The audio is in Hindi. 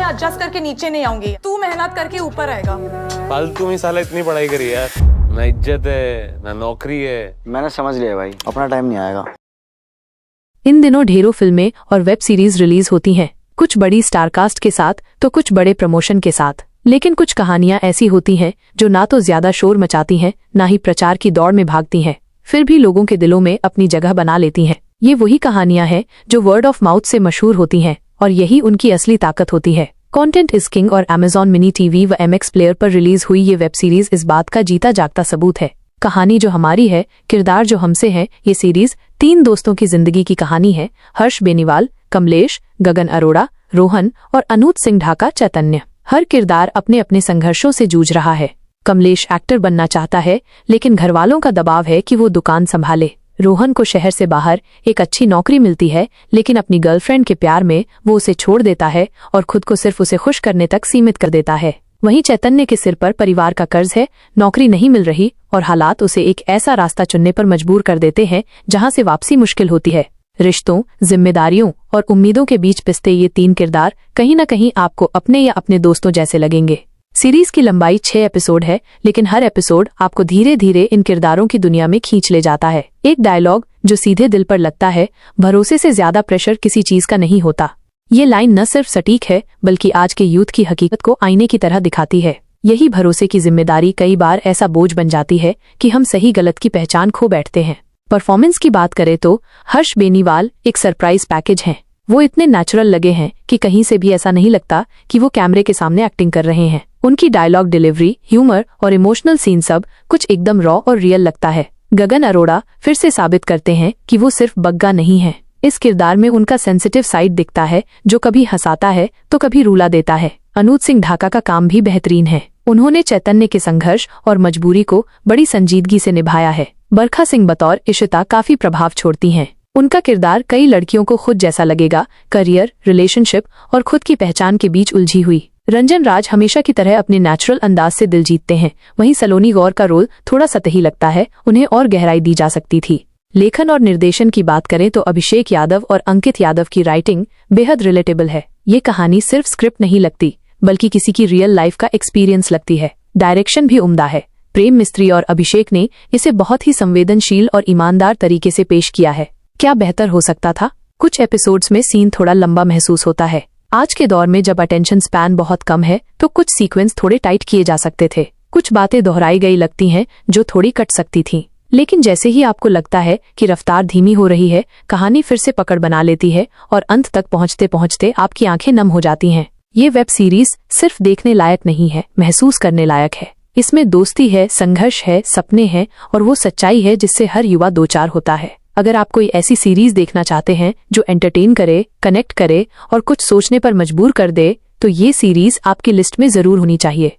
एडजस्ट करके नीचे नहीं आऊंगी, तू मेहनत करके ऊपर आएगा। फालतू में साला इतनी पढ़ाई करी यार, ना इज्जत है ना नौकरी है। मैंने समझ लिया भाई, अपना टाइम नहीं आएगा। इन दिनों ढेरों फिल्में और वेब सीरीज रिलीज होती हैं, कुछ बड़ी स्टारकास्ट के साथ तो कुछ बड़े प्रमोशन के साथ। लेकिन कुछ कहानियां ऐसी होती हैं जो ना तो ज्यादा शोर मचाती हैं, ना ही प्रचार की दौड़ में भागती हैं, फिर भी लोगों के दिलों में अपनी जगह बना लेती हैं। ये वही कहानियां हैं जो वर्ड ऑफ माउथ से मशहूर होती हैं और यही उनकी असली ताकत होती है। कंटेंट इज किंग और Amazon मिनी टीवी व MX प्लेयर पर रिलीज हुई ये वेब सीरीज इस बात का जीता जागता सबूत है। कहानी जो हमारी है, किरदार जो हमसे है। ये सीरीज 3 दोस्तों की जिंदगी की कहानी है। हर्ष बेनीवाल, कमलेश, गगन अरोड़ा, रोहन और अनूप सिंह ढाका चैतन्य। हर किरदार अपने अपने संघर्षों से जूझ रहा है। कमलेश एक्टर बनना चाहता है, लेकिन घरवालों का दबाव है कि वो दुकान संभाले। रोहन को शहर से बाहर एक अच्छी नौकरी मिलती है, लेकिन अपनी गर्लफ्रेंड के प्यार में वो उसे छोड़ देता है और खुद को सिर्फ उसे खुश करने तक सीमित कर देता है। वहीं चैतन्य के सिर पर परिवार का कर्ज है, नौकरी नहीं मिल रही और हालात उसे एक ऐसा रास्ता चुनने पर मजबूर कर देते हैं जहां से वापसी मुश्किल होती है। रिश्तों, जिम्मेदारियों और उम्मीदों के बीच पिसते ये 3 किरदार कहीं न कहीं आपको अपने या अपने दोस्तों जैसे लगेंगे। सीरीज की लंबाई 6 एपिसोड है, लेकिन हर एपिसोड आपको धीरे धीरे इन किरदारों की दुनिया में खींच ले जाता है। एक डायलॉग जो सीधे दिल पर लगता है, भरोसे से ज्यादा प्रेशर किसी चीज का नहीं होता। ये लाइन न सिर्फ सटीक है, बल्कि आज के यूथ की हकीकत को आईने की तरह दिखाती है। यही भरोसे की जिम्मेदारी कई बार ऐसा बोझ बन जाती है कि हम सही गलत की पहचान खो बैठते हैं। परफॉर्मेंस की बात करें तो हर्ष बेनीवाल एक सरप्राइज पैकेज हैं। वो इतने नेचुरल लगे हैं कि कहीं से भी ऐसा नहीं लगता कि वो कैमरे के सामने एक्टिंग कर रहे हैं। उनकी डायलॉग डिलीवरी, ह्यूमर और इमोशनल सीन सब कुछ एकदम रॉ और रियल लगता है। गगन अरोड़ा फिर से साबित करते हैं कि वो सिर्फ बग्गा नहीं है। इस किरदार में उनका सेंसिटिव साइड दिखता है, जो कभी हंसाता है तो कभी रुला देता है। अनूप सिंह ढाका का काम भी बेहतरीन है। उन्होंने चैतन्य के संघर्ष और मजबूरी को बड़ी संजीदगी से निभाया है। बरखा सिंह बतौर इशिता काफी प्रभाव छोड़ती हैं। उनका किरदार कई लड़कियों को खुद जैसा लगेगा, करियर, रिलेशनशिप और खुद की पहचान के बीच उलझी हुई। रंजन राज हमेशा की तरह अपने नेचुरल अंदाज से दिल जीतते हैं। वहीं सलोनी गौर का रोल थोड़ा सतही लगता है, उन्हें और गहराई दी जा सकती थी। लेखन और निर्देशन की बात करें तो अभिषेक यादव और अंकित यादव की राइटिंग बेहद रिलेटेबल है। ये कहानी सिर्फ स्क्रिप्ट नहीं लगती, बल्कि किसी की रियल लाइफ का एक्सपीरियंस लगती है। डायरेक्शन भी उम्दा है। प्रेम मिस्त्री और अभिषेक ने इसे बहुत ही संवेदनशील और ईमानदार तरीके से पेश किया है। क्या बेहतर हो सकता था? कुछ एपिसोड्स में सीन थोड़ा लंबा महसूस होता है। आज के दौर में जब अटेंशन स्पैन बहुत कम है, तो कुछ सीक्वेंस थोड़े टाइट किए जा सकते थे। कुछ बातें दोहराई गई लगती हैं जो थोड़ी कट सकती थीं। लेकिन जैसे ही आपको लगता है कि रफ्तार धीमी हो रही है, कहानी फिर से पकड़ बना लेती है और अंत तक पहुंचते पहुंचते आपकी आंखें नम हो जाती हैं। ये वेब सीरीज सिर्फ देखने लायक नहीं है, महसूस करने लायक है। इसमें दोस्ती है, संघर्ष है, सपने हैं और वो सच्चाई है जिससे हर युवा दो चार होता है। अगर आप कोई ऐसी सीरीज देखना चाहते हैं जो एंटरटेन करे, कनेक्ट करे और कुछ सोचने पर मजबूर कर दे, तो ये सीरीज आपकी लिस्ट में जरूर होनी चाहिए।